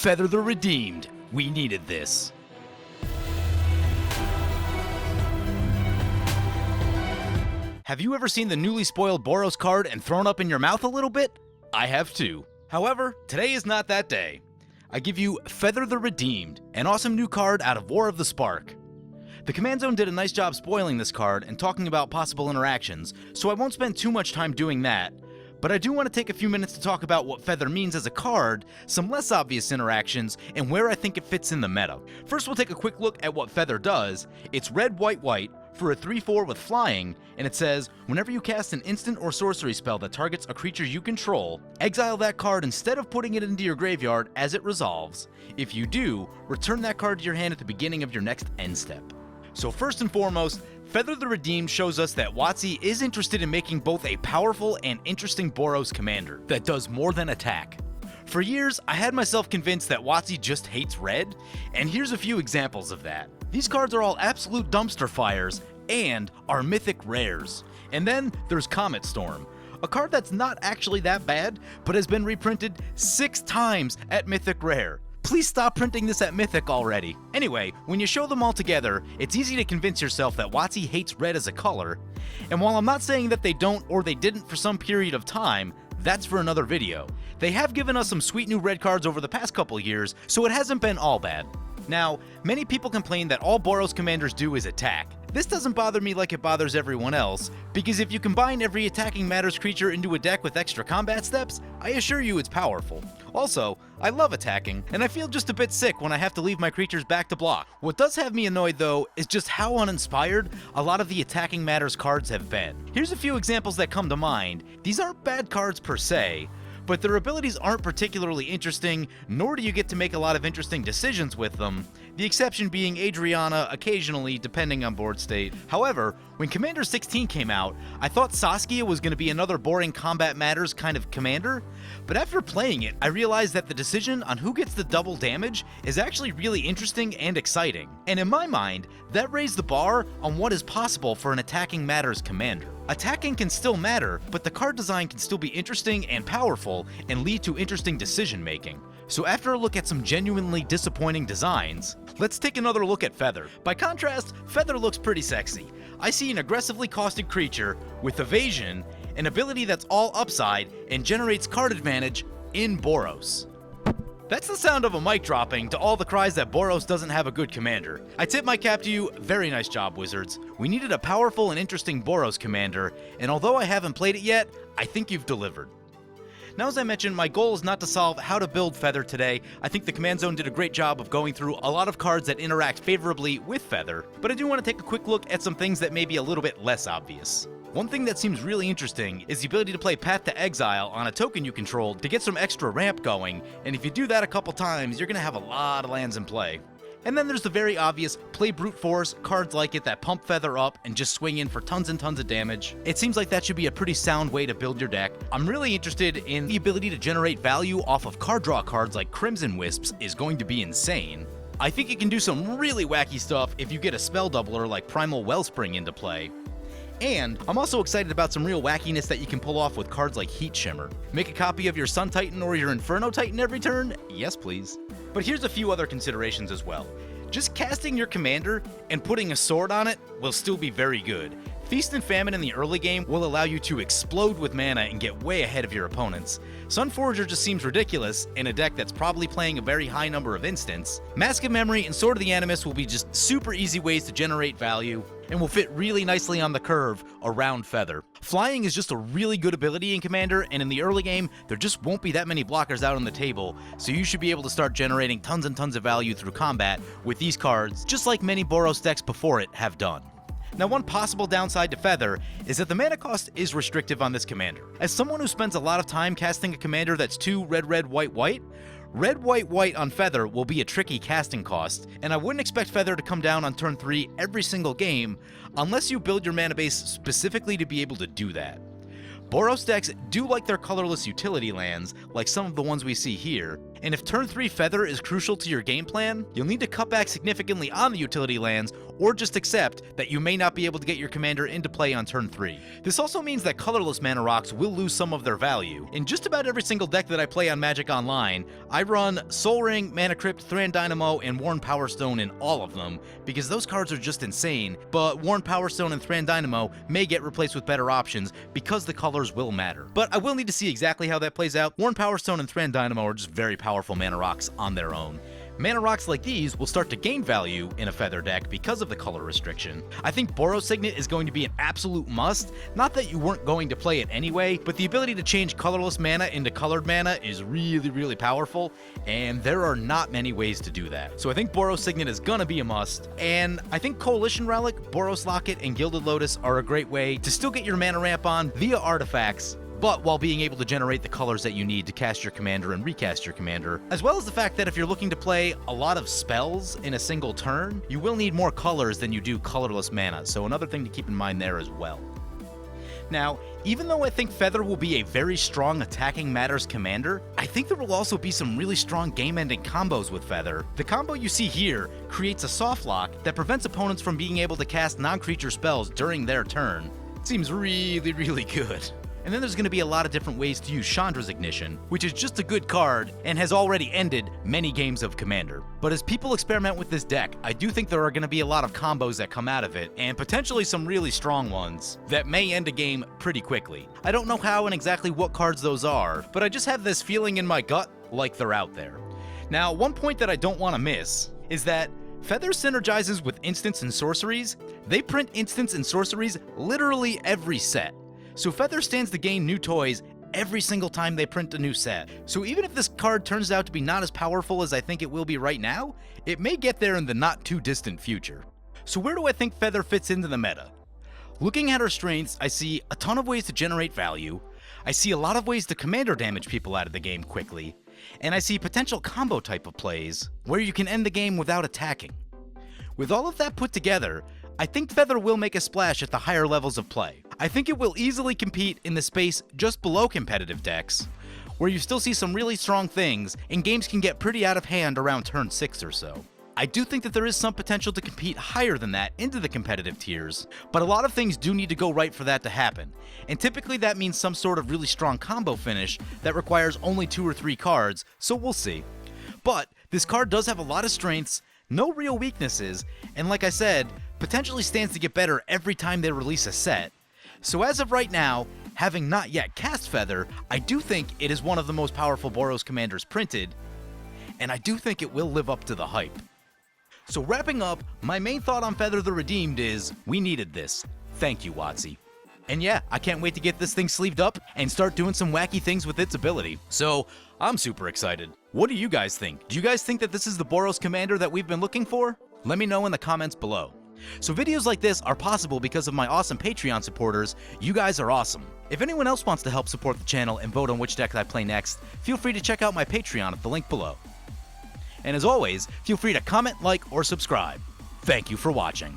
Feather the Redeemed. We needed this. Have you ever seen the newly spoiled Boros card and thrown up in your mouth a little bit? I have too. However, today is not that day. I give you Feather the Redeemed, an awesome new card out of War of the Spark. The Command Zone did a nice job spoiling this card and talking about possible interactions, so I won't spend too much time doing that, but I do want to take a few minutes to talk about what Feather means as a card, some less obvious interactions, and where I think it fits in the meta. First, we'll take a quick look at what Feather does. It's red, white, white, for a 3/4 with flying, and it says, whenever you cast an instant or sorcery spell that targets a creature you control, exile that card instead of putting it into your graveyard as it resolves. If you do, return that card to your hand at the beginning of your next end step. So first and foremost, Feather the Redeemed shows us that WotC is interested in making both a powerful and interesting Boros commander that does more than attack. For years, I had myself convinced that WotC just hates red, and here's a few examples of that. These cards are all absolute dumpster fires and are mythic rares. And then there's Comet Storm, a card that's not actually that bad, but has been reprinted 6 times at Mythic Rare. Please stop printing this at Mythic already. Anyway, when you show them all together, it's easy to convince yourself that WotC hates red as a color, and while I'm not saying that they don't or they didn't for some period of time, that's for another video. They have given us some sweet new red cards over the past couple years, so it hasn't been all bad. Now, many people complain that all Boros commanders do is attack. This doesn't bother me like it bothers everyone else, because if you combine every attacking matters creature into a deck with extra combat steps, I assure you it's powerful. Also, I love attacking, and I feel just a bit sick when I have to leave my creatures back to block. What does have me annoyed though, is just how uninspired a lot of the attacking matters cards have been. Here's a few examples that come to mind. These aren't bad cards per se, but their abilities aren't particularly interesting, nor do you get to make a lot of interesting decisions with them, the exception being Adriana occasionally, depending on board state. However, when Commander 16 came out, I thought Saskia was going to be another boring combat matters kind of commander, but after playing it, I realized that the decision on who gets the double damage is actually really interesting and exciting. And in my mind, that raised the bar on what is possible for an attacking matters commander. Attacking can still matter, but the card design can still be interesting and powerful and lead to interesting decision making. So after a look at some genuinely disappointing designs, let's take another look at Feather. By contrast, Feather looks pretty sexy. I see an aggressively costed creature with evasion, an ability that's all upside and generates card advantage in Boros. That's the sound of a mic dropping to all the cries that Boros doesn't have a good commander. I tip my cap to you, very nice job, Wizards. We needed a powerful and interesting Boros commander, and although I haven't played it yet, I think you've delivered. Now, as I mentioned, my goal is not to solve how to build Feather today. I think the Command Zone did a great job of going through a lot of cards that interact favorably with Feather, but I do want to take a quick look at some things that may be a little bit less obvious. One thing that seems really interesting is the ability to play Path to Exile on a token you controlled to get some extra ramp going, and if you do that a couple times, you're going to have a lot of lands in play. And then there's the very obvious play Brute Force, cards like it that pump Feather up and just swing in for tons and tons of damage. It seems like that should be a pretty sound way to build your deck. I'm really interested in the ability to generate value off of card draw cards like Crimson Wisps is going to be insane. I think it can do some really wacky stuff if you get a spell doubler like Primal Wellspring into play. And I'm also excited about some real wackiness that you can pull off with cards like Heat Shimmer. Make a copy of your Sun Titan or your Inferno Titan every turn? Yes, please. But here's a few other considerations as well. Just casting your commander and putting a sword on it will still be very good. Feast and Famine in the early game will allow you to explode with mana and get way ahead of your opponents. Sunforger just seems ridiculous in a deck that's probably playing a very high number of instants. Mask of Memory and Sword of the Animus will be just super easy ways to generate value and will fit really nicely on the curve around Feather. Flying is just a really good ability in Commander, and in the early game, there just won't be that many blockers out on the table, so you should be able to start generating tons and tons of value through combat with these cards, just like many Boros decks before it have done. Now, one possible downside to Feather is that the mana cost is restrictive on this commander. As someone who spends a lot of time casting a commander that's 2 red, red, white, white, red, white, white on Feather will be a tricky casting cost, and I wouldn't expect Feather to come down on turn 3 every single game unless you build your mana base specifically to be able to do that. Boros decks do like their colorless utility lands, like some of the ones we see here, And if turn 3 Feather is crucial to your game plan, you'll need to cut back significantly on the utility lands, or just accept that you may not be able to get your commander into play on turn 3. This also means that colorless mana rocks will lose some of their value. In just about every single deck that I play on Magic Online, I run Soul Ring, Mana Crypt, Thran Dynamo, and Worn Power Stone in all of them, because those cards are just insane, but Worn Power Stone and Thran Dynamo may get replaced with better options because the colors will matter. But I will need to see exactly how that plays out. Worn Power Stone and Thran Dynamo are just very powerful mana rocks on their own. Mana rocks like these will start to gain value in a Feather deck because of the color restriction. I think Boros Signet is going to be an absolute must, not that you weren't going to play it anyway, but the ability to change colorless mana into colored mana is really powerful, and there are not many ways to do that. So I think Boros Signet is gonna be a must, and I think Coalition Relic, Boros Locket, and Gilded Lotus are a great way to still get your mana ramp on via artifacts, but while being able to generate the colors that you need to cast your commander and recast your commander, as well as the fact that if you're looking to play a lot of spells in a single turn, you will need more colors than you do colorless mana, so another thing to keep in mind there as well. Now, even though I think Feather will be a very strong attacking matters commander, I think there will also be some really strong game-ending combos with Feather. The combo you see here creates a soft lock that prevents opponents from being able to cast non-creature spells during their turn. It seems really good. And then there's going to be a lot of different ways to use Chandra's Ignition, which is just a good card and has already ended many games of Commander. But as people experiment with this deck, I do think there are going to be a lot of combos that come out of it, and potentially some really strong ones that may end a game pretty quickly. I don't know how and exactly what cards those are, but I just have this feeling in my gut like they're out there. Now, one point that I don't want to miss is that Feather synergizes with instants and sorceries. They print instants and sorceries literally every set. So Feather stands to gain new toys every single time they print a new set. So even if this card turns out to be not as powerful as I think it will be right now, it may get there in the not too distant future. So where do I think Feather fits into the meta? Looking at her strengths, I see a ton of ways to generate value, I see a lot of ways to commander damage people out of the game quickly, and I see potential combo type of plays where you can end the game without attacking. With all of that put together, I think Feather will make a splash at the higher levels of play. I think it will easily compete in the space just below competitive decks, where you still see some really strong things, and games can get pretty out of hand around turn 6 or so. I do think that there is some potential to compete higher than that into the competitive tiers, but a lot of things do need to go right for that to happen, and typically that means some sort of really strong combo finish that requires only 2 or 3 cards, so we'll see. But this card does have a lot of strengths, no real weaknesses, and like I said, potentially stands to get better every time they release a set. So as of right now, having not yet cast Feather, I do think it is one of the most powerful Boros commanders printed, and I do think it will live up to the hype. So wrapping up, my main thought on Feather the Redeemed is, we needed this. Thank you, WotC. And yeah, I can't wait to get this thing sleeved up and start doing some wacky things with its ability. So, I'm super excited. What do you guys think? Do you guys think that this is the Boros commander that we've been looking for? Let me know in the comments below. So videos like this are possible because of my awesome Patreon supporters. You guys are awesome. If anyone else wants to help support the channel and vote on which deck I play next, feel free to check out my Patreon at the link below. And as always, feel free to comment, like, or subscribe. Thank you for watching.